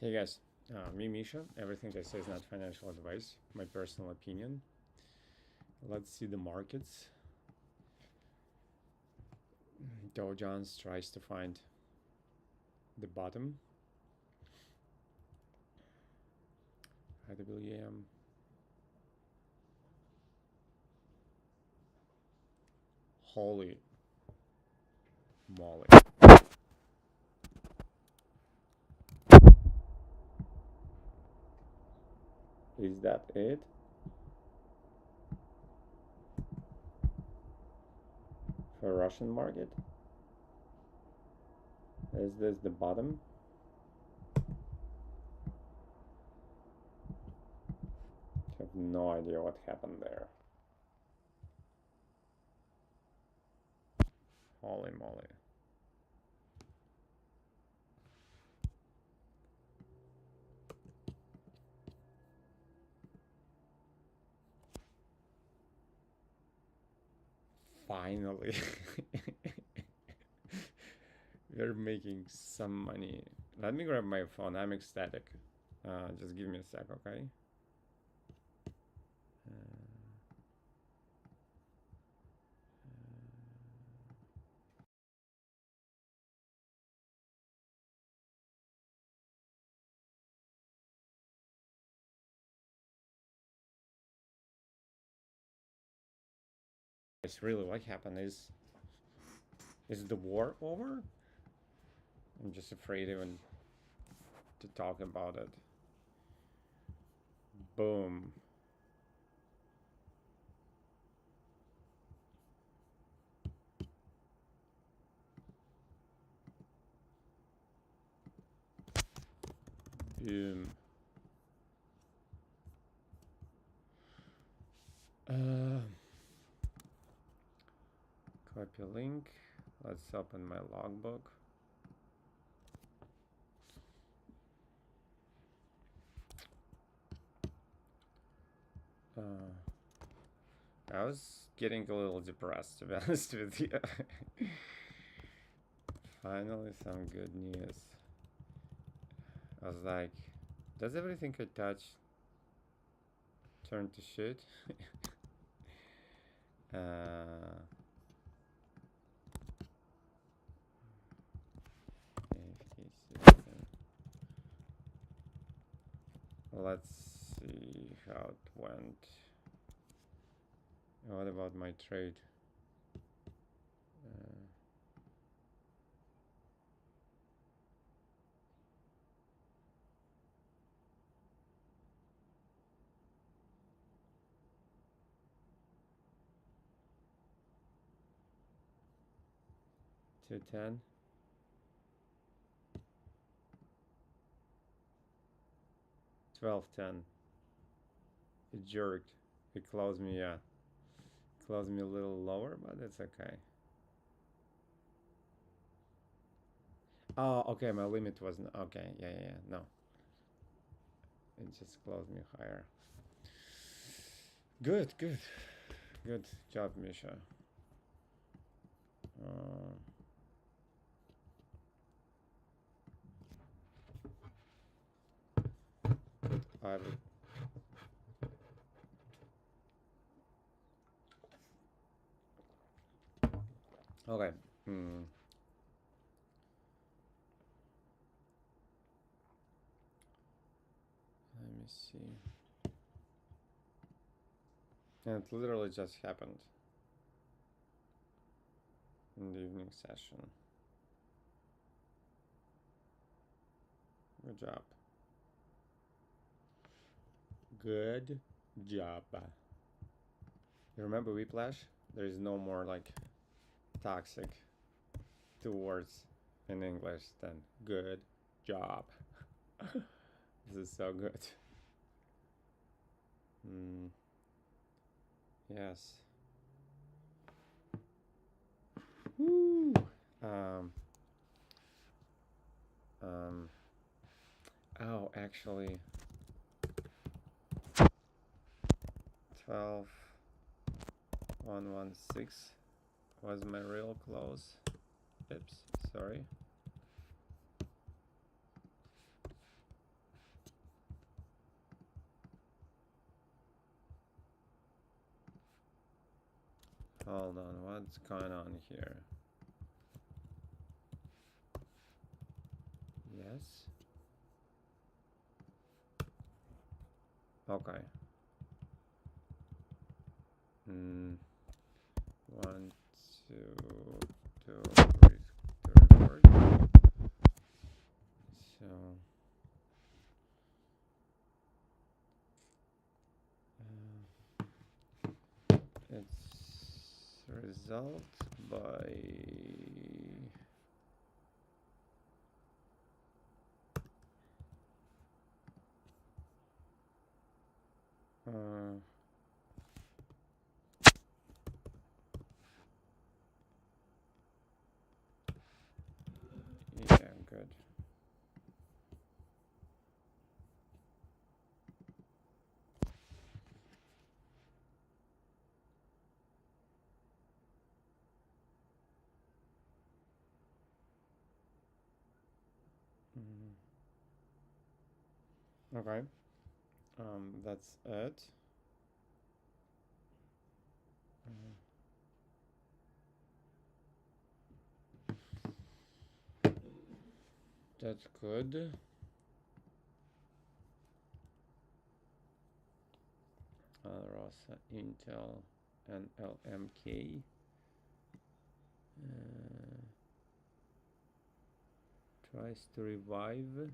Hey guys, me Misha. Everything I say is not financial advice, my personal opinion. Let's see the markets. Dow Jones tries to find the bottom. IWM. Holy moly. Is that it? For Russian market? Is this the bottom? I have no idea what happened there. Holy moly. Finally. We're making some money. Let me grab my phone. I'm ecstatic. Just give me a sec, okay? It's really what happened is the war over? I'm just afraid even to talk about it. Boom. Boom. Copy link. Let's open my logbook. I was getting a little depressed, to be honest with you. Finally, some good news. I was like, does everything I touch turn to shit? Let's see how it went. What about my trade? $210. 12.10. It jerked. It closed me, yeah. Closed me a little lower, but it's okay. Oh, okay, my limit wasn't okay. Yeah, no. It just closed me higher. Good job, Misha. I would. Okay. Let me see. And it literally just happened in the evening session. Good job. Good job. You remember Whiplash? There is no more like toxic two words in English than good job. This is so good. Yes. Woo. Oh, actually, 12,116 was my real close. Oops, sorry. Hold on, what's going on here? Yes. Okay. 1, 2, 2, 3, 4. So it's result by yeah, good. Okay. That's it. That's good. Rosa, Intel, and LMK. Tries to revive.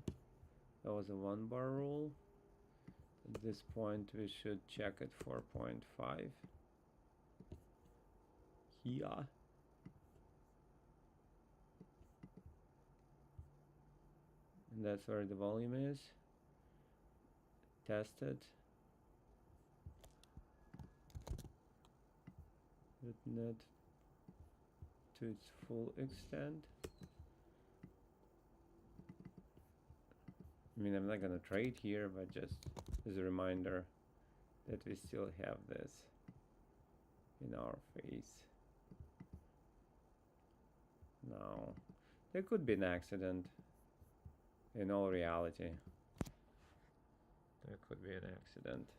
That was a 1-bar rule. At this point, we should check it for 0.5. Yeah. And that's where the volume is. Test it. But not to its full extent. I mean, I'm not gonna trade here, but just as a reminder that we still have this in our face. Now, there could be an accident. In all reality, there could be an accident.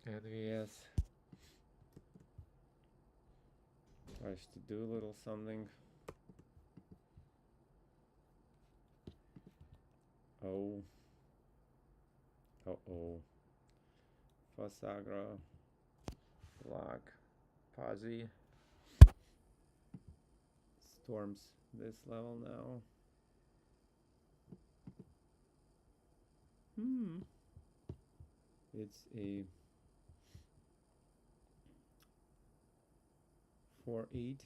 AdVS tries to do a little something. Oh. Uh-oh. Fosagra. Black. Pazzi. Storms this level now. It's a 4-8.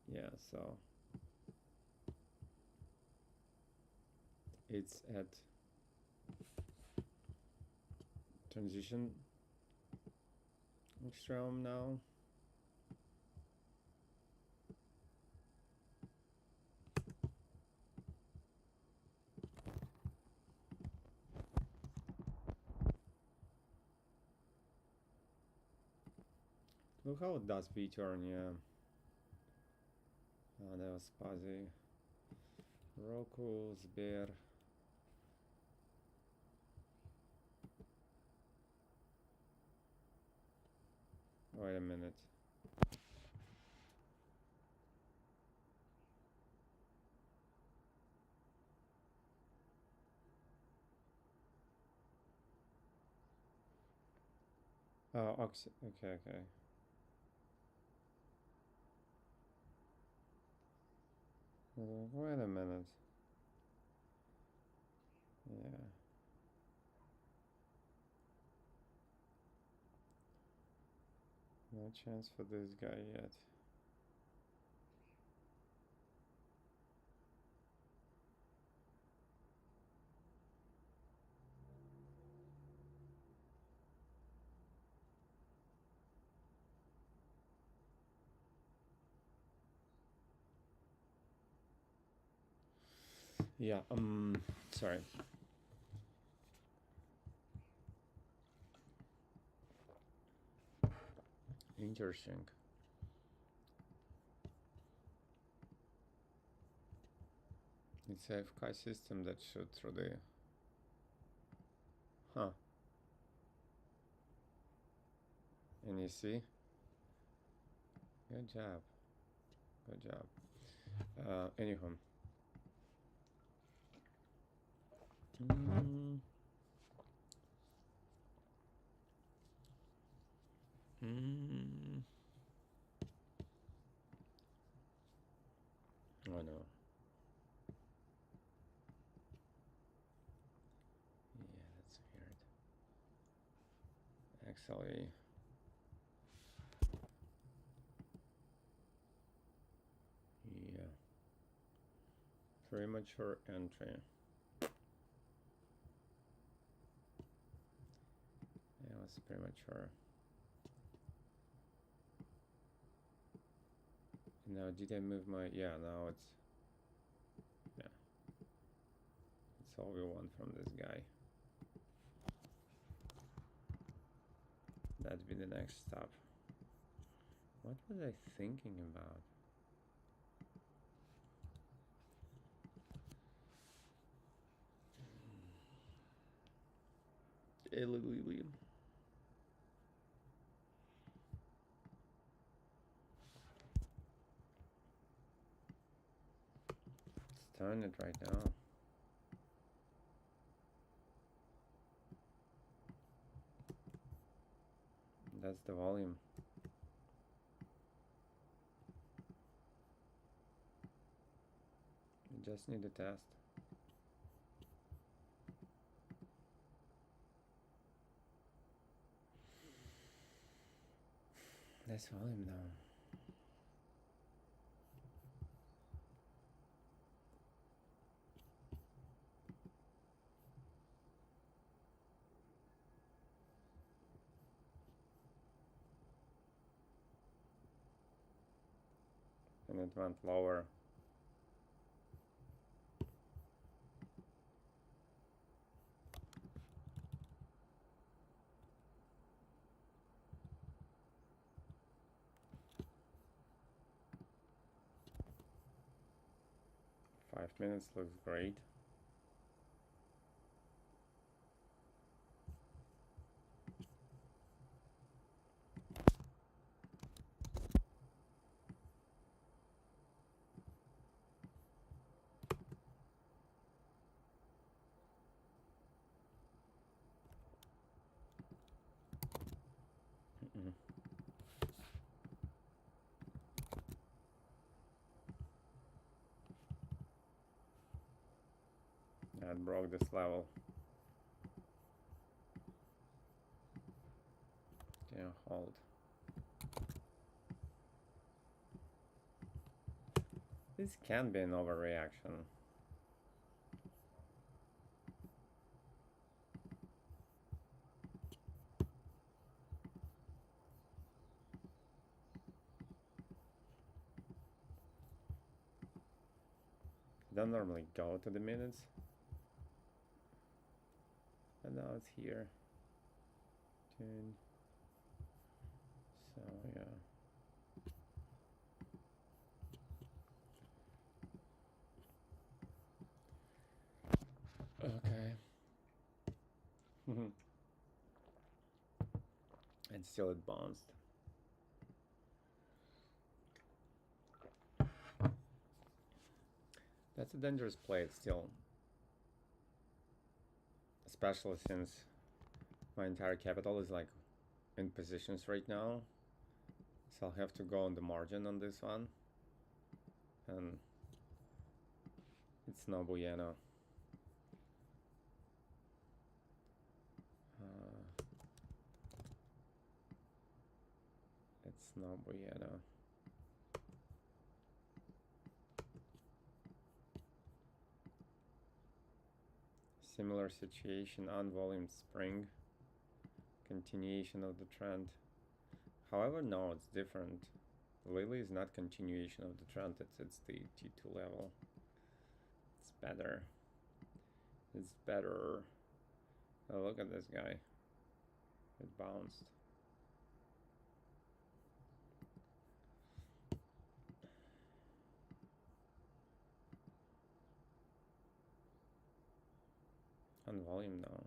Yeah, so it's at transition extreme now. Look how it does V-turn, yeah. Oh, that was Pazzi. Roku, Sber. Wait a minute. Oh, okay. Wait a minute. Yeah. No chance for this guy yet. Yeah, sorry. Interesting. It's a FK system that should through the... Huh. And you see? Good job. Good job. Anyhow. Oh no. Yeah, that's weird. Actually, yeah. Premature entry. Yeah, it's premature. Now, did I move my... Yeah, now it's... Yeah. That's all we want from this guy. That'd be the next stop. What was I thinking about? Let's turn it right now. That's the volume. You just need a test. That's volume though. And it went lower. Five minutes looks great. That broke this level. Yeah, hold. This can be an overreaction. I don't normally go to the minutes. And now it's here. Tune. So yeah. Okay. And still it bounced. That's a dangerous play still. Especially since my entire capital is like in positions right now. So I'll have to go on the margin on this one. And it's no bueno. It's no bueno. Similar situation on volume spring. Continuation of the trend. However, no, it's different. Lily is not continuation of the trend, it's the T2 level. It's better. It's better. Oh, look at this guy. It bounced. on volume now.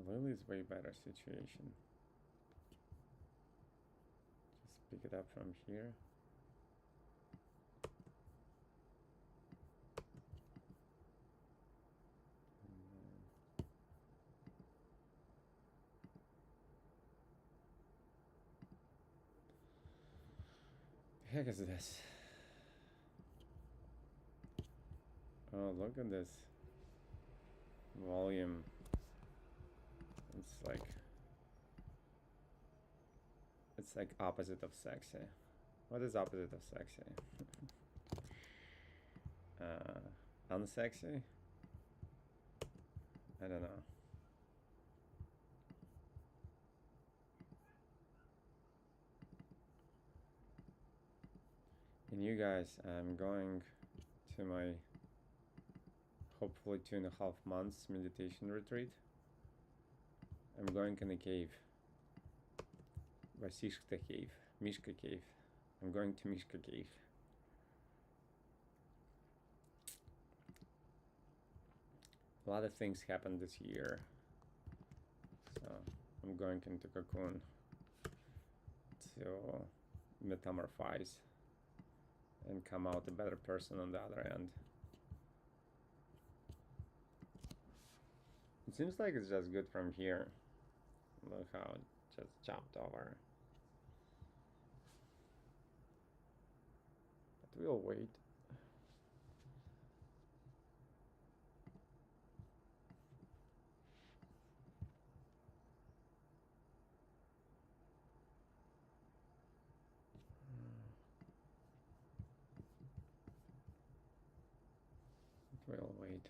Lily's way better situation. Just pick it up from here. The heck is this? Oh, look at this volume. It's like opposite of sexy. What is opposite of sexy? Unsexy? I don't know. And you guys, I'm going to my hopefully 2.5 months meditation retreat. I'm going in a cave. Vasishta cave. Mishka cave. I'm going to Mishka cave. A lot of things happened this year. So I'm going into cocoon to metamorphose and come out a better person on the other end. It seems like it's just good from here. Look how it just chopped over. But we'll wait. We'll wait.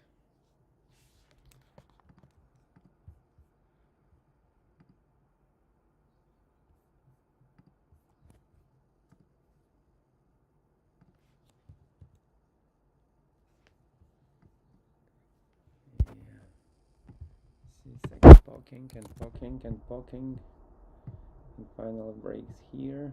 See, it's like poking and poking and poking, and finally breaks here.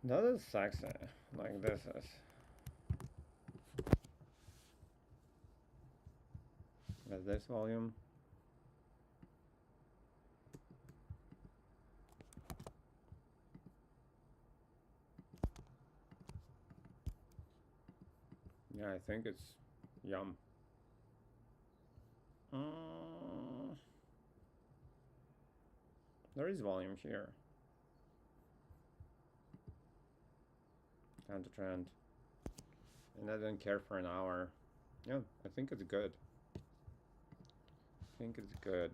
That is sexy, like this is. With this volume. Yeah, I think it's yum. There is volume here. Counter trend. And I don't care for an hour. Yeah, I think it's good. I think it's good.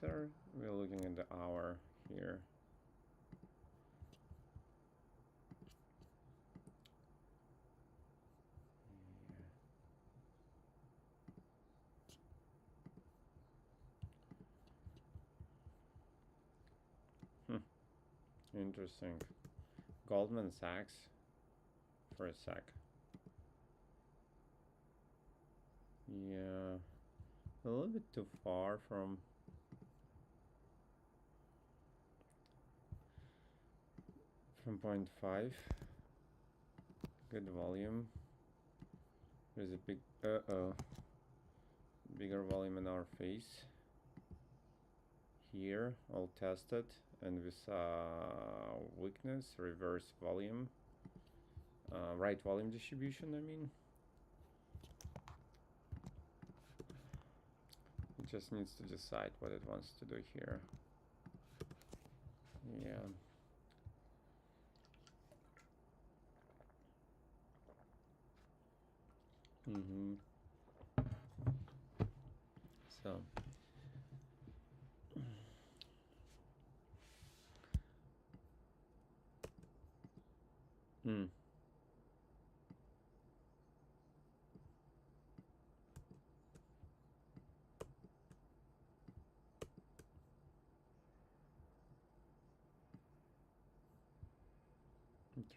We're looking at the hour here. Interesting. Goldman Sachs for a sec. Yeah, a little bit too far from from 0.5. Good volume. There's a big bigger volume in our face here, all tested, and with weakness, reverse volume, right volume distribution, I mean. It just needs to decide what it wants to do here. Yeah. So.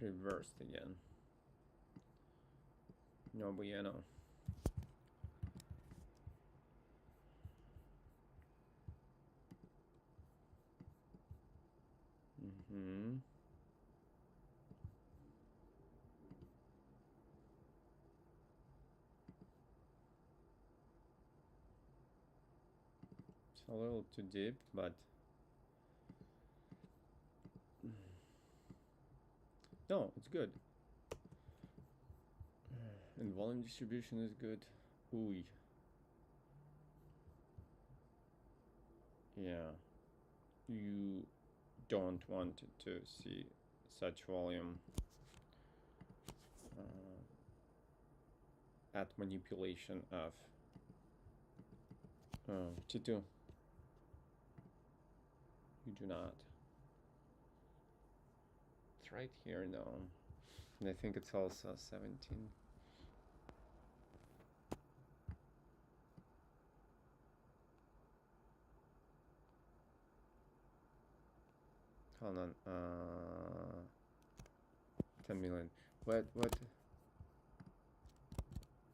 It reversed again. No bueno. It's a little too deep, but no, it's good. And volume distribution is good. Ooh. Yeah. You don't want to see such volume at manipulation of T2. You do not. It's right here now. And I think it's also 17. Hold on. 10 million. What?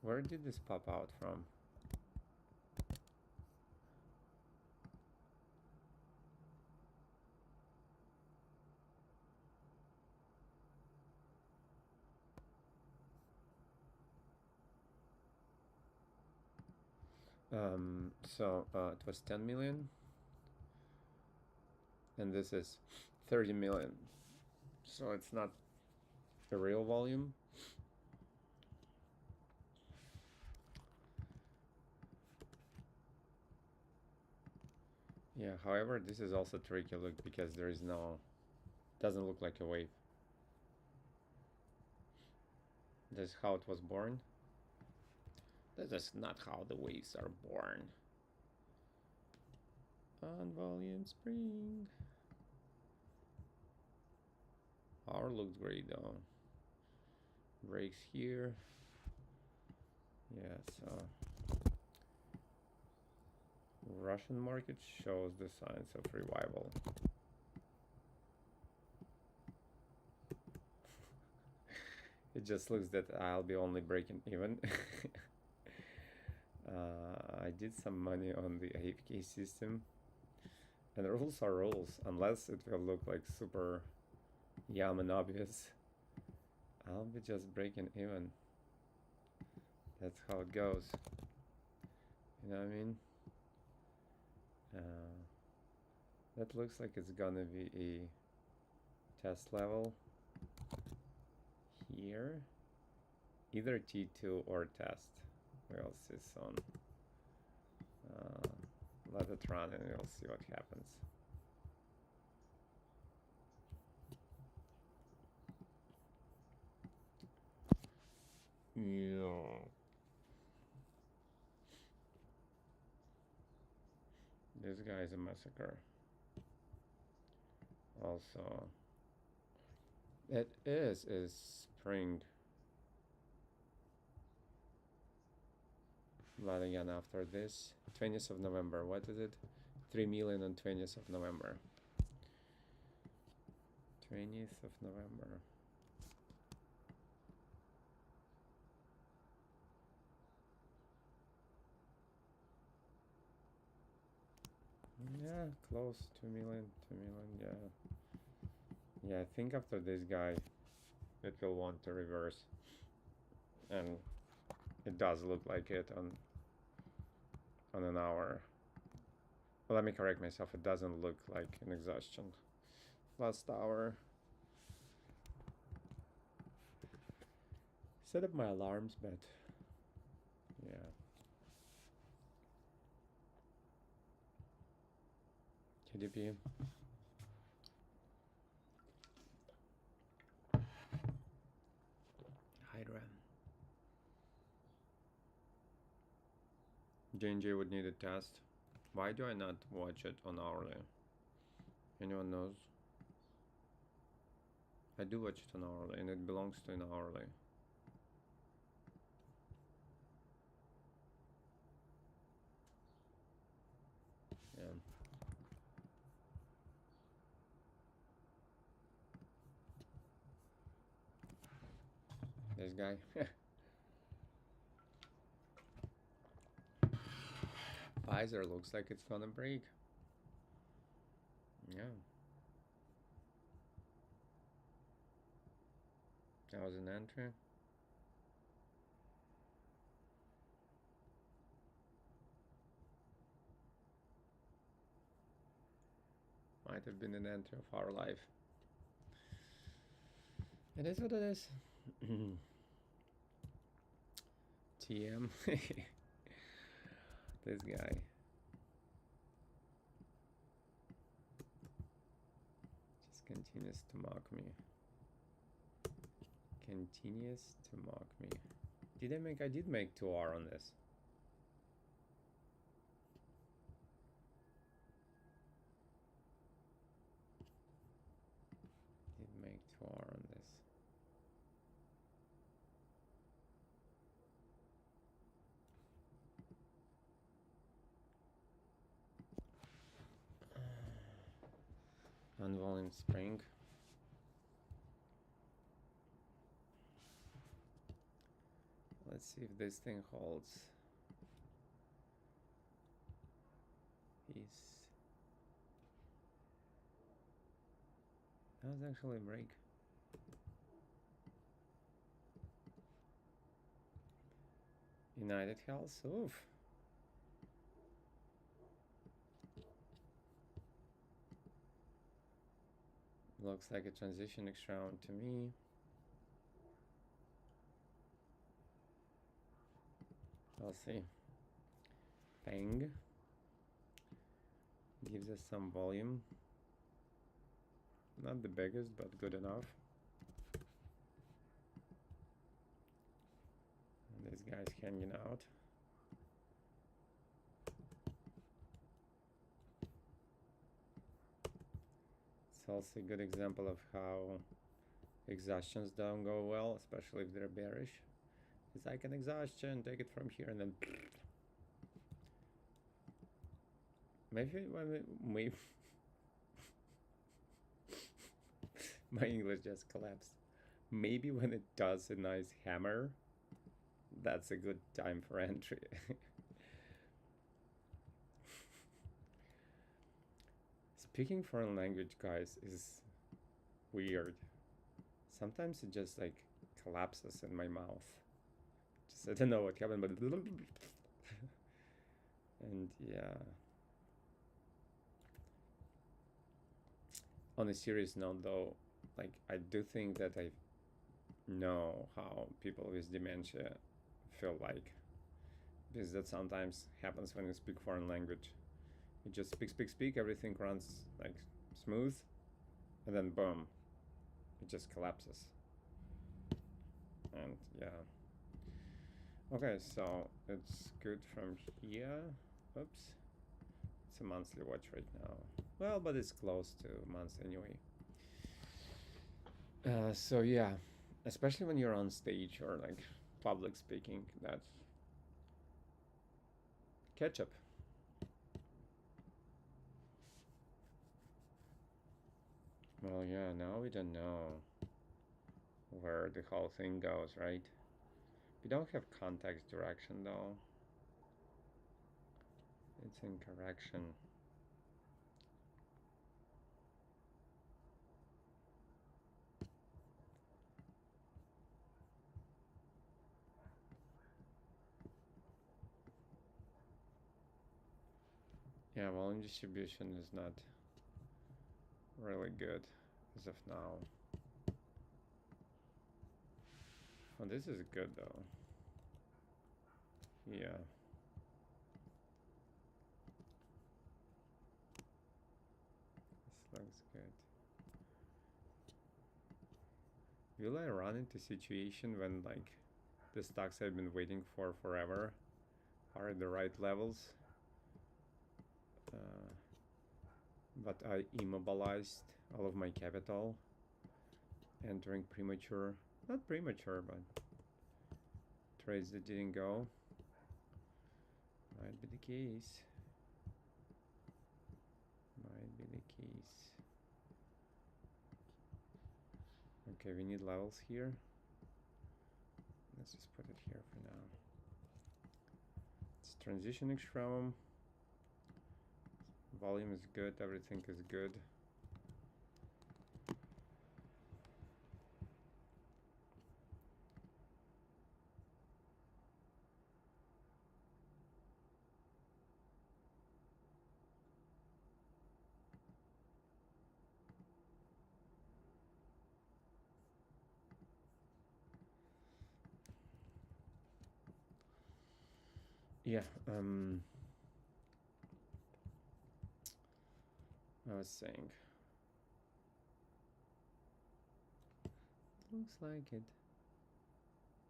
Where did this pop out from? So it was 10 million, and this is 30 million. So it's not a real volume. Yeah, however, this is also tricky, look, because there is no, doesn't look like a wave. This is how it was born. That is not how the waves are born. On volume spring. Our looks great though. Breaks here. Yeah, so Russian market shows the signs of revival. It just looks that I'll be only breaking even. I did some money on the AFK system, and the rules are rules. Unless it will look like super yum and obvious, I'll be just breaking even. That's how it goes. You know what I mean? That looks like it's gonna be a test level here. Either T2 or test. We'll see soon. Let it run and we'll see what happens. Yeah. This guy is a massacre. Also, it is spring. But again, after this, 20th of November, what is it? 3 million on 20th of November. 20th of November. Yeah, close, 2 million, yeah. Yeah, I think after this guy, it will want to reverse. And it does look like it on an hour. Well, let me correct myself. It doesn't look like an exhaustion. Last hour. Set up my alarms, but yeah. KDP. Hydra. J&J would need a test. Why do I not watch it on hourly? Anyone knows? I do watch it on hourly, and it belongs to an hourly. Yeah. This guy. Pfizer looks like it's gonna break. Yeah. That was an entry. Might have been an entry of our life. It is what it is. TM. This guy. Just continues to mock me. Continues to mock me. I did make 2R on this. Did make 2R on this. Unvolume spring. Let's see if this thing holds. That was actually a break. United Health. Oof. Looks like a transition next round to me. We'll see. Bang. Gives us some volume. Not the biggest, but good enough. And this guy's hanging out. It's also a good example of how exhaustions don't go well, especially if they're bearish. It's like an exhaustion, take it from here and then maybe my English just collapsed. Maybe when it does a nice hammer, that's a good time for entry. Speaking foreign language, guys, is weird. Sometimes it just like collapses in my mouth. Just I don't know what happened, but and yeah. On a serious note, though, like I do think that I know how people with dementia feel like, because that sometimes happens when you speak foreign language. You just speak, everything runs like smooth, and then boom, it just collapses. And yeah. Okay, so it's good from here. Oops. It's a monthly watch right now. Well, but it's close to months anyway. So yeah, especially when you're on stage or like public speaking, that's ketchup. Well, yeah, now we don't know where the whole thing goes, right? We don't have context direction though. It's in correction. Yeah, volume distribution is not really good as of now. Oh, this is good though. Yeah. This looks good. Will I run into situation when like the stocks I've been waiting for forever are at the right levels, but I immobilized all of my capital entering premature, not premature, but trades that didn't go? Might be the case. Might be the case. Okay, we need levels here. Let's just put it here for now. It's transitioning from them. Volume is good, everything is good. Yeah, I was saying. Looks like it.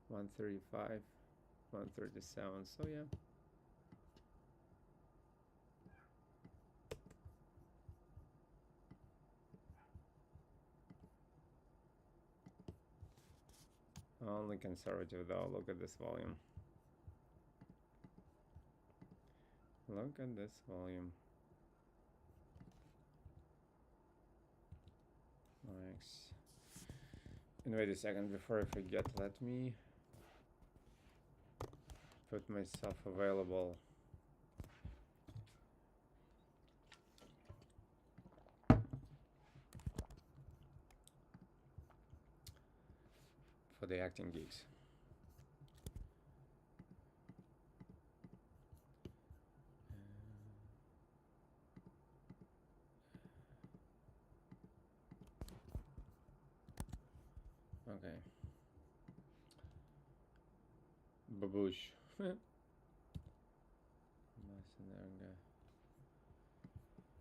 135, 137, so yeah. Only conservative though, look at this volume. Look at this volume. Nice. And wait a second, before I forget, let me put myself available for the acting gigs. Okay. Baboosh.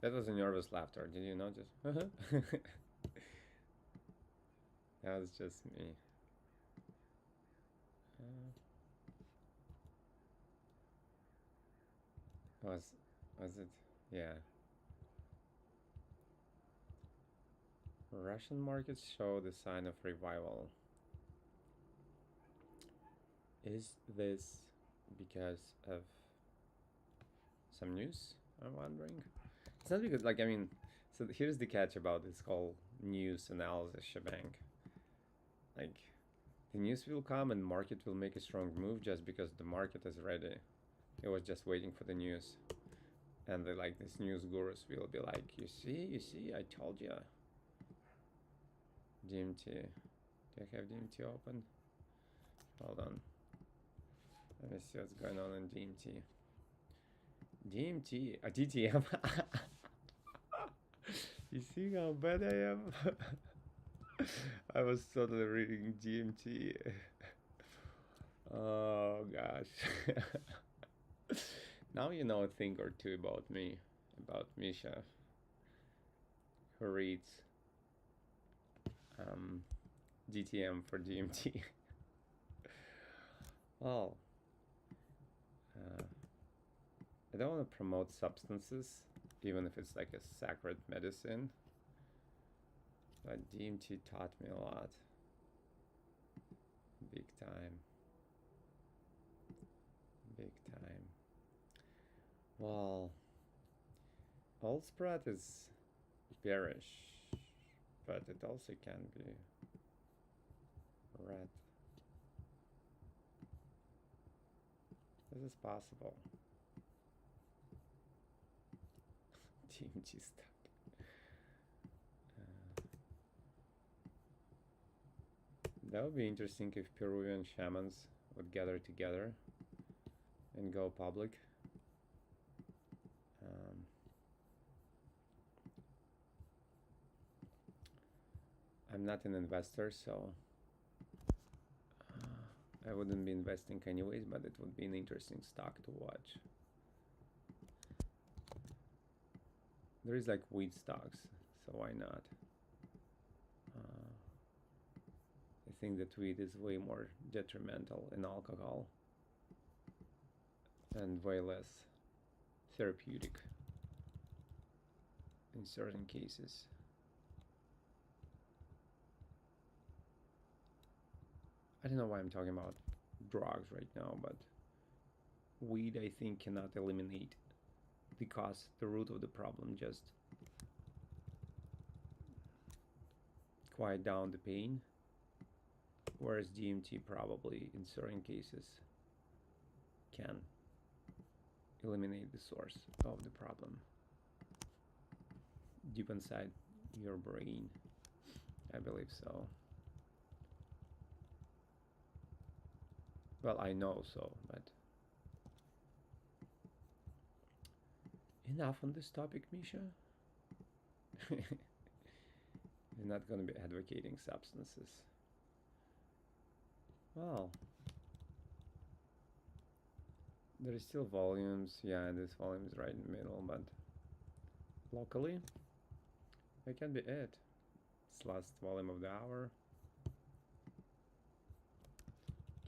That was a nervous laughter, did you notice? That was just me. Was it? Yeah. Russian markets show the sign of revival. Is this because of some news? I'm wondering. It's not because, like, I mean, so here's the catch about this whole news analysis shebang. Like, the news will come and market will make a strong move just because the market is ready. It was just waiting for the news. And they, like, these news gurus will be like, you see, I told you. DMT. Do I have DMT open? Hold on. Let me see what's going on in DMT. DMT, DTM. You see how bad I am? I was totally reading DMT. Oh gosh. Now you know a thing or two about me, about Misha, who reads DTM for DMT. Well, I don't want to promote substances, even if it's like a sacred medicine. But DMT taught me a lot. Big time. Big time. Well, old spread is bearish, but it also can be red. This is possible. DMT stuck. That would be interesting if Peruvian shamans would gather together and go public. I'm not an investor, so I wouldn't be investing anyways, but it would be an interesting stock to watch. There is like wheat stocks, so why not? I think that wheat is way more detrimental in alcohol and way less therapeutic in certain cases. I don't know why I'm talking about drugs right now, but weed, I think, cannot eliminate the cause, the root of the problem, just quiet down the pain, whereas DMT probably, in certain cases, can eliminate the source of the problem deep inside your brain. I believe so. Well, I know so, but enough on this topic, Misha. We're not going to be advocating substances. Well, there is still volumes. Yeah, this volume is right in the middle, but locally, it can be it. It's last volume of the hour.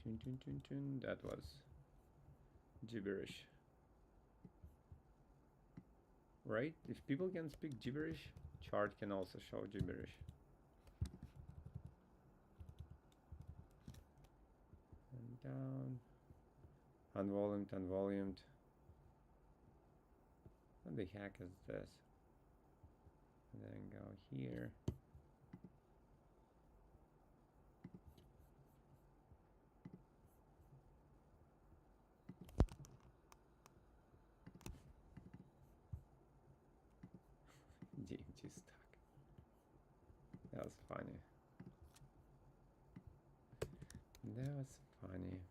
Tune, tune, tune, tune. That was gibberish. Right? If people can speak gibberish, chart can also show gibberish. And down. Unvolumed, unvolumed. What the heck is this? And then go here. DMT stock. That was funny. That was funny.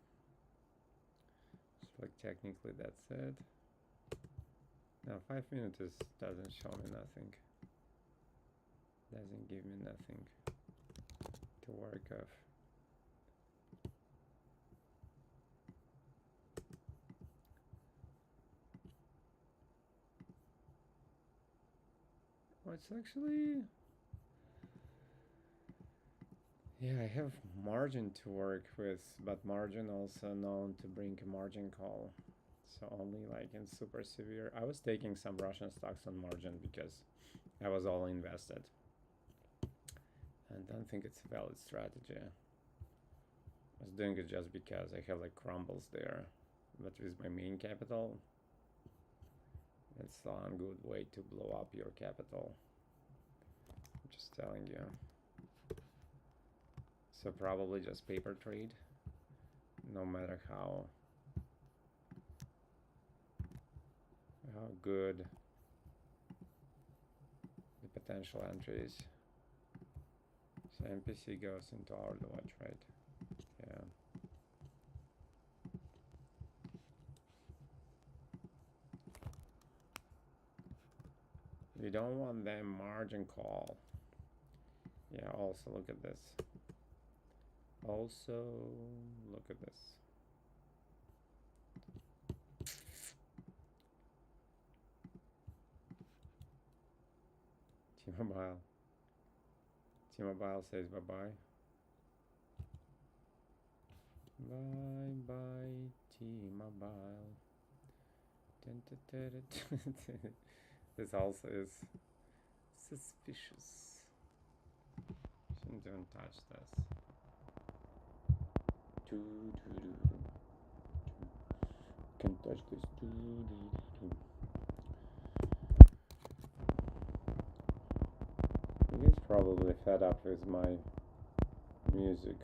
It's like technically that's it. Now 5 minutes doesn't show me nothing. Doesn't give me nothing to work off. Oh, it's actually, yeah, I have margin to work with, but margin also known to bring a margin call. So only like in super severe. I was taking some Russian stocks on margin because I was all invested. And don't think it's a valid strategy. I was doing it just because I have like crumbles there. But with my main capital, it's a good way to blow up your capital. I'm just telling you. So probably just paper trade, no matter how good the potential entries. So MPC goes into our watch, right? Yeah. We don't want them margin call. Yeah, also look at this. Also, look at this. T-Mobile. T-Mobile says bye-bye. Bye-bye, T-Mobile. This also is suspicious. Shouldn't even touch this. Can't touch this. You guys probably fed up with my music.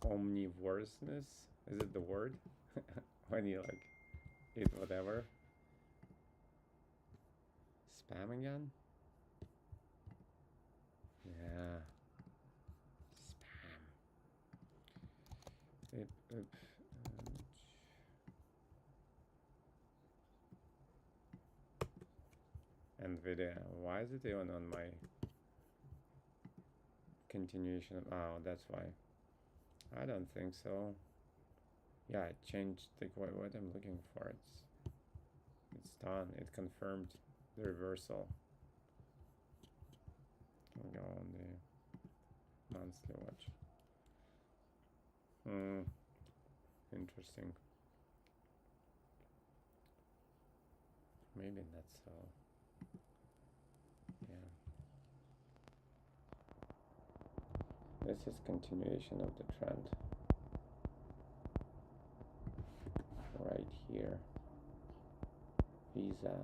Omnivorousness, is it the word? When you like eat whatever. Spam again? Yeah. Spam. And video. Why is it even on my continuation? Oh, that's why. I don't think so. Yeah, it changed like what I'm looking for. It's done. It confirmed the reversal. I'll go on the monthly watch. Interesting. Maybe not so. Yeah. This is continuation of the trend. Right here. Visa.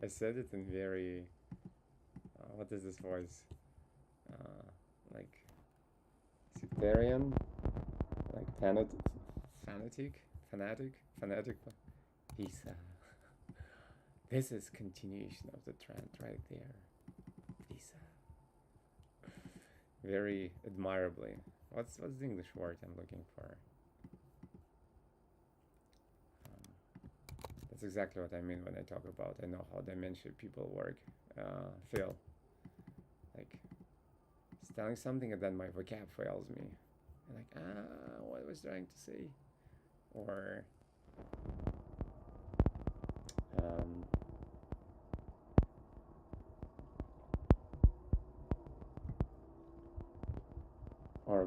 I said it in very what is this voice? Like sectarian, like fanatic. Visa. This is continuation of the trend right there. Visa. Very admirably. What's the English word I'm looking for? That's exactly what I mean when I talk about I know how dementia people feel. Like telling something and then my vocab fails me. I'm like, what was I trying to say? Or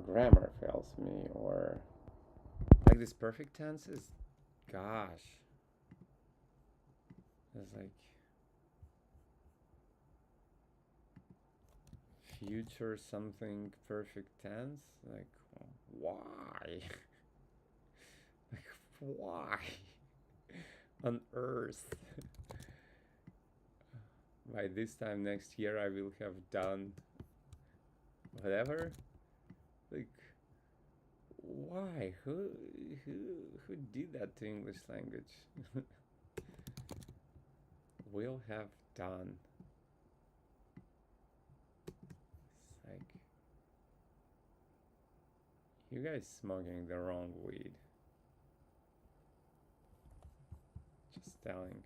grammar fails me, or like this perfect tenses. Gosh, it's like future something perfect tense. Like why? Like why on earth? By this time next year I will have done whatever. Like why? Who did that to English language? Will have done. It's like you guys smoking the wrong weed. Just telling.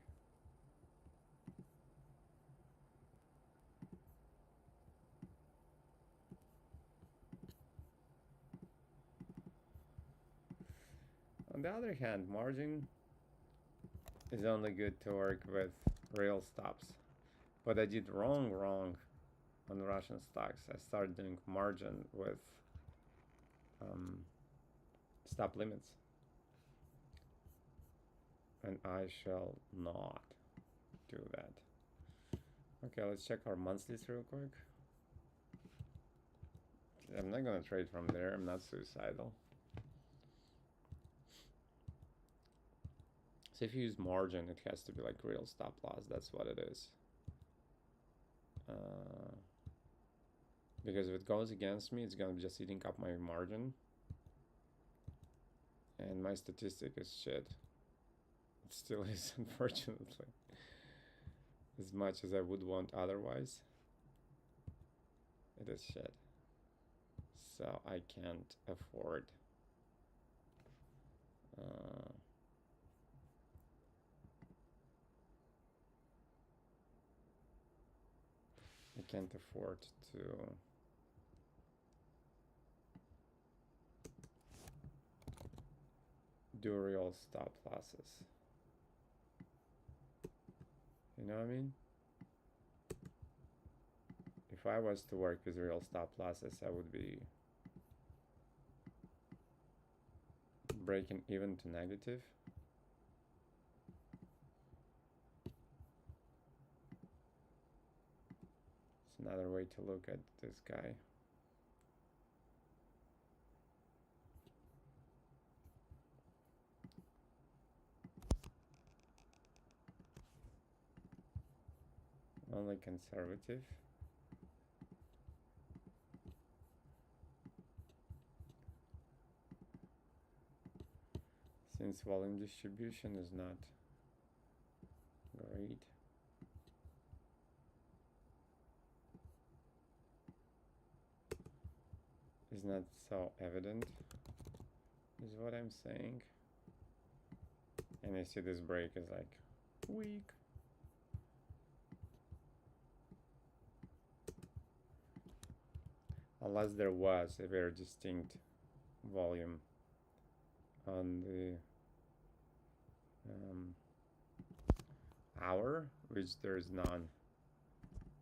On the other hand, margin is only good to work with real stops. But I did wrong on Russian stocks. I started doing margin with stop limits. And I shall not do that. Okay, let's check our monthlies real quick. I'm not gonna trade from there. I'm not suicidal. So if you use margin, it has to be like real stop loss. That's what it is. Because if it goes against me, it's gonna be just eating up my margin. And my statistic is shit. It still is, unfortunately. As much as I would want otherwise. It is shit. So I can't afford to do real stop losses. You know what I mean? If I was to work with real stop losses, I would be breaking even to negative. It's another way to look at this guy. Only conservative. Since volume distribution is not great. is not so evident, is what I'm saying. And I see this break is like weak. Unless there was a very distinct volume on the hour, which there is none.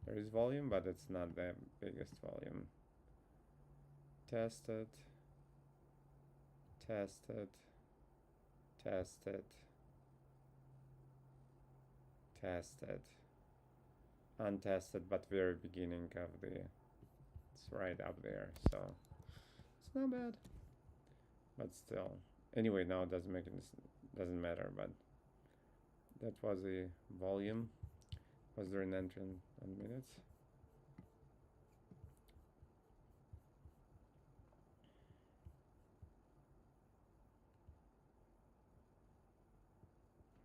There is volume, but it's not the biggest volume. Test it. Test it. Test it. Test it. Untested, but very beginning of the. It's right up there, so it's not bad. But still, anyway, now it doesn't matter. But that was the volume. Was there an entry on minutes?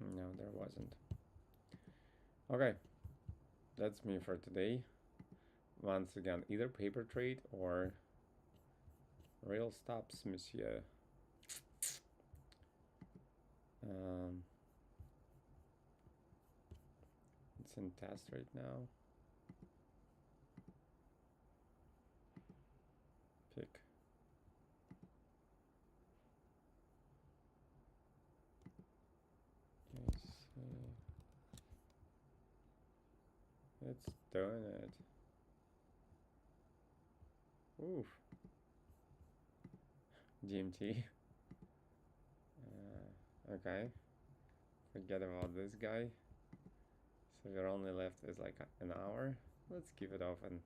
No, there wasn't. Okay, that's me for today. Once again, either paper trade or real stops, monsieur. It's in test right now. Pick. Let's see. It's doing it. Oof. GMT. Okay. Forget about this guy. So we're only left is like an hour. Let's keep it open.